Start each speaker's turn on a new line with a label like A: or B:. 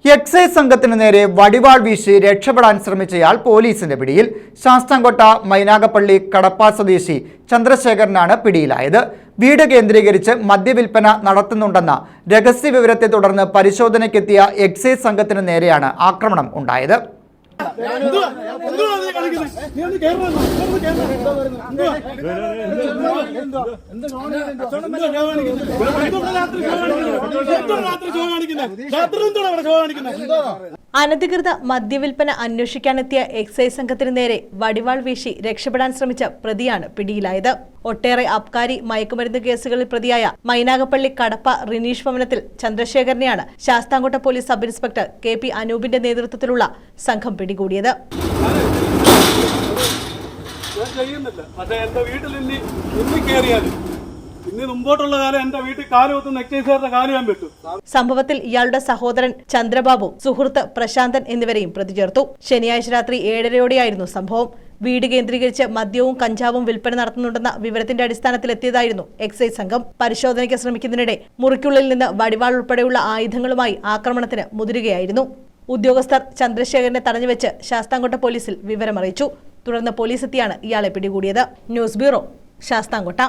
A: Excise സംഘത്തിന് നേരെ വടിവാൾ വീശി രക്ഷപ്പെടാൻ ശ്രമിച്ചയാൾ പോലീസിന്റെ പിടിയിൽ. ശാസ്താംകോട്ട മൈനാഗപ്പള്ളി കടപ്പ സ്വദേശി ചന്ദ്രശേഖരനാണ് പിടിയിലായത്. വീട് കേന്ദ്രീകരിച്ച് മദ്യവിൽപ്പന നടത്തുന്നുണ്ടെന്ന രഹസ്യവിവരത്തെ തുടർന്ന് പരിശോധനയ്ക്കെത്തിയ എക്സൈസ് സംഘത്തിന് നേരെയാണ് ആക്രമണം ഉണ്ടായത്.
B: അനധികൃത മദ്യവിൽപ്പന അന്വേഷിക്കാനെത്തിയ എക്സൈസ് സംഘത്തിന് നേരെ വടിവാൾ വീശി രക്ഷപ്പെടാൻ ശ്രമിച്ച പ്രതിയാണ് പിടിയിലായത്. ഒട്ടേറെ അബ്കാരി മയക്കുമരുന്ന് കേസുകളിൽ പ്രതിയായ മൈനാഗപ്പള്ളി കടപ്പ റിനീഷ് ഭവനത്തിൽ ചന്ദ്രശേഖരനെയാണ് Sasthamcotta police sub inspector KP അനൂപിന്റെ നേതൃത്വത്തിലുള്ള സംഘം പിടികൂടിയത്. സംഭവത്തിൽ ഇയാളുടെ സഹോദരൻ ചന്ദ്രബാബു, സുഹൃത്ത് പ്രശാന്തൻ എന്നിവരെയും പ്രതി ചേർത്തു. ശനിയാഴ്ച രാത്രി 7:30യോടെയായിരുന്നു സംഭവം. വീട് കേന്ദ്രീകരിച്ച് മദ്യവും കഞ്ചാവും വിൽപ്പന നടത്തുന്നുണ്ടെന്ന വിവരത്തിന്റെ അടിസ്ഥാനത്തിൽ എത്തിയതായിരുന്നു എക്സൈസ് സംഘം. പരിശോധനയ്ക്ക് ശ്രമിക്കുന്നതിനിടെ മുറിക്കുള്ളിൽ നിന്ന് വടിവാൾ ഉൾപ്പെടെയുള്ള ആയുധങ്ങളുമായി ആക്രമണത്തിന് മുതിരുകയായിരുന്നു. ഉദ്യോഗസ്ഥർ ചന്ദ്രശേഖരനെ തടഞ്ഞുവെച്ച് ശാസ്താംകോട്ട പോലീസിൽ വിവരമറിയിച്ചു. തുടർന്ന് പോലീസ് എത്തിയാണ് ഇയാളെ പിടികൂടിയത്. News bureau, Sasthamkotta.